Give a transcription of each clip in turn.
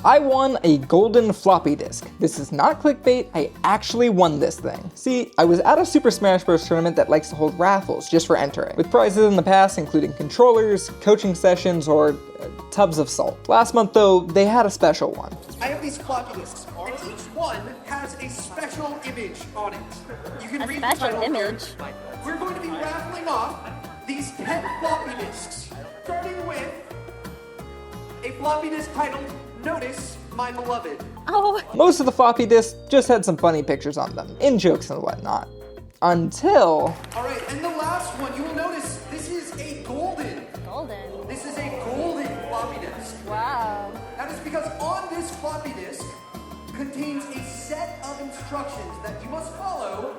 I won a golden floppy disk. This is not clickbait, I actually won this thing. See, I was at a Super Smash Bros. Tournament that likes to hold raffles just for entering, with prizes in the past including controllers, coaching sessions, or tubs of salt. Last month though, they had a special one. I have these floppy disks, and each one has a special image on it. You can read the title image. Here. We're going to be raffling off these 10 floppy disks, starting with a floppy disk titled Notice My Beloved. Oh. Most of the floppy disks just had some funny pictures on them, in jokes and whatnot. Until... Alright, and the last one, you will notice this is a golden. Golden? This is a golden floppy disk. Wow. That is because on this floppy disk contains a set of instructions that you must follow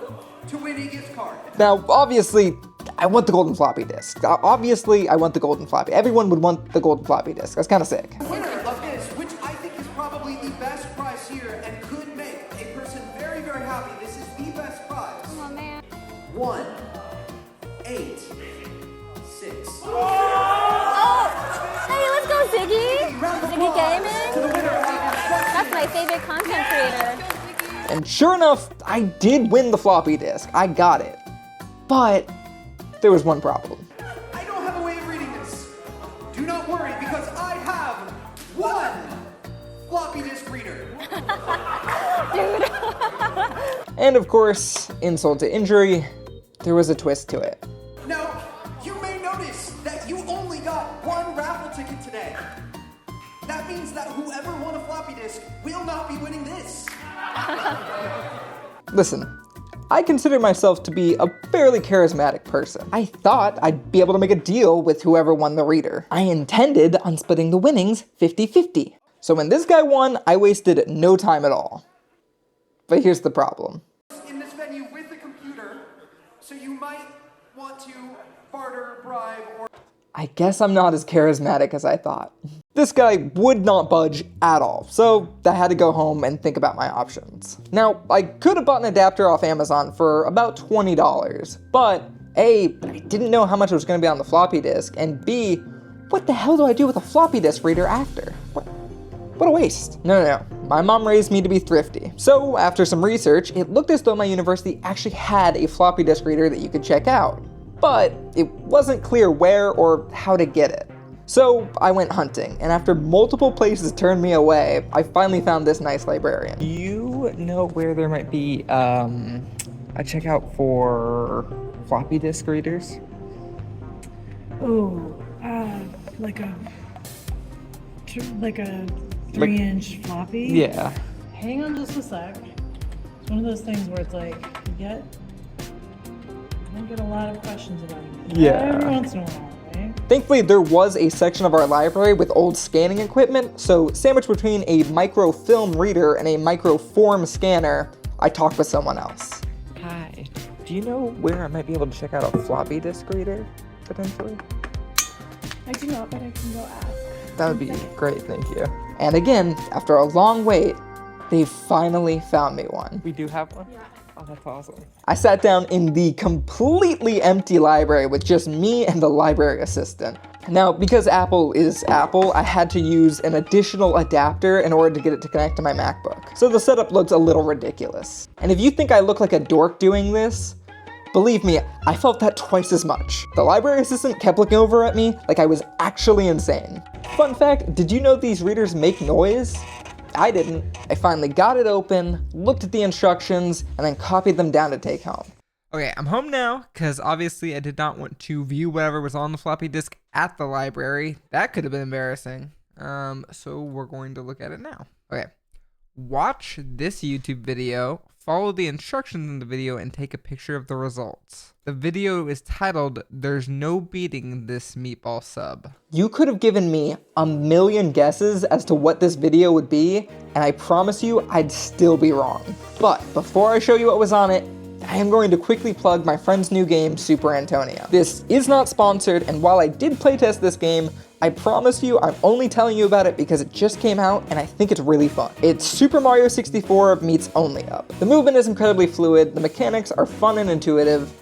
to win a gift card. Now, obviously, I want the golden floppy disk. Obviously, I want the golden floppy. Everyone would want the golden floppy disk. That's kind of sick. The winner of this, which I think is probably the best prize here and could make a person very, very happy. This is the best prize. Oh, man. 1, 8, 6. Oh! Hey, let's go, Ziggy! Ziggy Gaming? To the winner of That's my favorite content creator. And sure enough, I did win the floppy disk. I got it. But there was one problem. I don't have a way of reading this. Do not worry, because I have one floppy disk reader. Dude. And of course, insult to injury, there was a twist to it. Now, you may notice that you only got one raffle ticket today. That means that whoever won a floppy disk will not be winning this. Listen, I consider myself to be a fairly charismatic person. I thought I'd be able to make a deal with whoever won the reader. I intended on splitting the winnings 50-50. So when this guy won, I wasted no time at all. But here's the problem. In this venue with the computer, so you might want to barter, bribe, or... I guess I'm not as charismatic as I thought. This guy would not budge at all, so I had to go home and think about my options. Now, I could have bought an adapter off Amazon for about $20, but A, I didn't know how much it was going to be on the floppy disk, and B, what the hell do I do with a floppy disk reader after? What a waste. No. My mom raised me to be thrifty. So after some research, it looked as though my university actually had a floppy disk reader that you could check out, but it wasn't clear where or how to get it. So I went hunting, and after multiple places turned me away, I finally found this nice librarian. Do you know where there might be a checkout for floppy disk readers? Oh, like a 3-inch floppy? Yeah. Hang on just a sec. It's one of those things where it's like, I get a lot of questions about it. Yeah. Every once in a while, right? Thankfully, there was a section of our library with old scanning equipment, so sandwiched between a microfilm reader and a microform scanner, I talked with someone else. Hi, do you know where I might be able to check out a floppy disk reader, potentially? I do not, but I can go ask. That would be great, thank you. And again, after a long wait, they finally found me one. We do have one? Yeah. Oh, that's awesome. I sat down in the completely empty library with just me and the library assistant. Now, because Apple is Apple, I had to use an additional adapter in order to get it to connect to my MacBook. So the setup looked a little ridiculous. And if you think I look like a dork doing this, believe me, I felt that twice as much. The library assistant kept looking over at me like I was actually insane. Fun fact, did you know these readers make noise? I didn't. I finally got it open, looked at the instructions, and then copied them down to take home. Okay, I'm home now, because obviously I did not want to view whatever was on the floppy disk at the library. That could have been embarrassing. So we're going to look at it now. Okay, watch this YouTube video, follow the instructions in the video, and take a picture of the results. The video is titled, "There's No Beating This Meatball Sub." You could have given me a million guesses as to what this video would be, and I promise you I'd still be wrong. But before I show you what was on it, I am going to quickly plug my friend's new game, Super Antonio. This is not sponsored, and while I did playtest this game, I promise you I'm only telling you about it because it just came out and I think it's really fun. It's Super Mario 64 meets Only Up. The movement is incredibly fluid, the mechanics are fun and intuitive,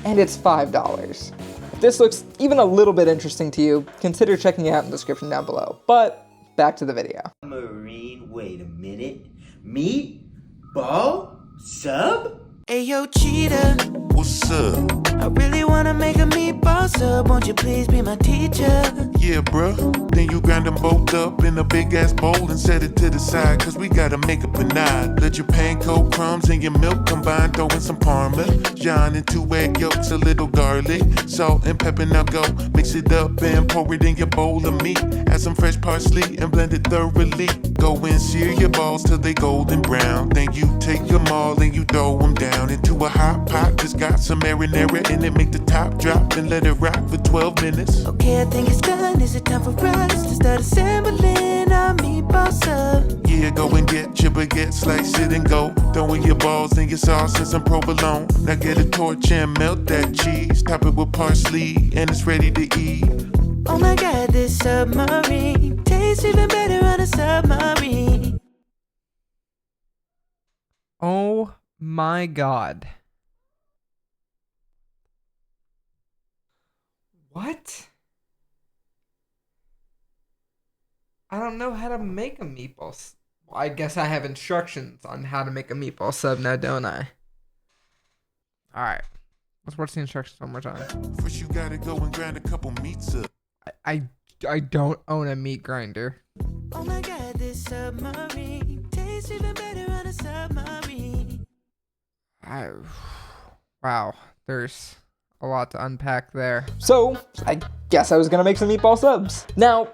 and it's $5. If this looks even a little bit interesting to you, consider checking it out in the description down below. But back to the video. Marine, wait a minute. Meatball sub? Ayo, cheetah. What's up? I really wanna make a meatball sub. Won't you please be my teacher? Yeah, bruh. Then you grind them both up in a big ass bowl and set it to the side. Cause we gotta make a panade. Let your panko crumbs and your milk combine. Throw in some parmesan and 2 egg yolks, a little garlic, salt and pepper. Now go mix it up and pour it in your bowl of meat. Add some fresh parsley and blend it thoroughly. Go and sear your balls till they golden brown. Then you take them all and you throw them down into a hot pot. Just got some marinara in it. Make the top drop and let it rock for 12 minutes. Okay, I think it's done. Is it time for us to start assembling our meatball sub? Yeah, go and get your baguette, slice it and go. Throw in your balls and your sauce and some provolone. Now get a torch and melt that cheese. Top it with parsley and it's ready to eat. Oh my god, this submarine tastes even better on a submarine. Oh my god. What? I don't know how to make a meatball sub. Well, I guess I have instructions on how to make a meatball sub now, don't I? Alright. Let's watch the instructions one more time. First you gotta go and grind a couple meats up. I don't own a meat grinder. Oh my god, this submarine tastes even better on a submarine. Wow, there's a lot to unpack there. So, I guess I was gonna make some meatball subs. Now,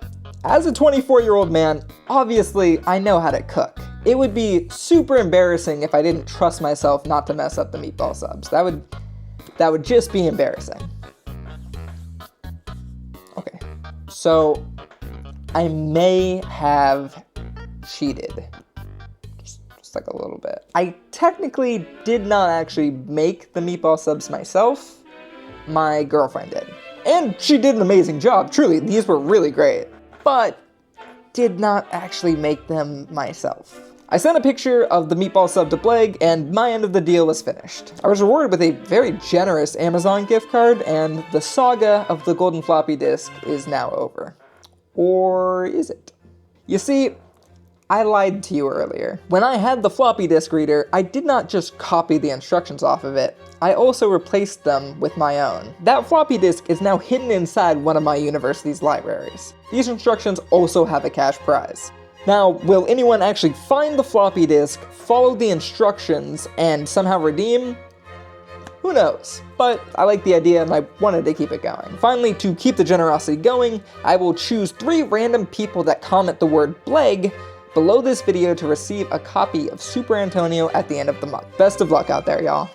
as a 24-year-old man, obviously I know how to cook. It would be super embarrassing if I didn't trust myself not to mess up the meatball subs. That would just be embarrassing. Okay, so I may have cheated. Just like a little bit. I technically did not actually make the meatball subs myself. My girlfriend did. And she did an amazing job, truly. These were really great. But did not actually make them myself. I sent a picture of the meatball sub to Bleg, and my end of the deal was finished. I was rewarded with a very generous Amazon gift card, and the saga of the golden floppy disk is now over. Or is it? You see, I lied to you earlier. When I had the floppy disk reader, I did not just copy the instructions off of it, I also replaced them with my own. That floppy disk is now hidden inside one of my university's libraries. These instructions also have a cash prize. Now, will anyone actually find the floppy disk, follow the instructions, and somehow redeem? Who knows? But I like the idea and I wanted to keep it going. Finally, to keep the generosity going, I will choose 3 random people that comment the word Bleg below this video to receive a copy of Super Antonio at the end of the month. Best of luck out there, y'all.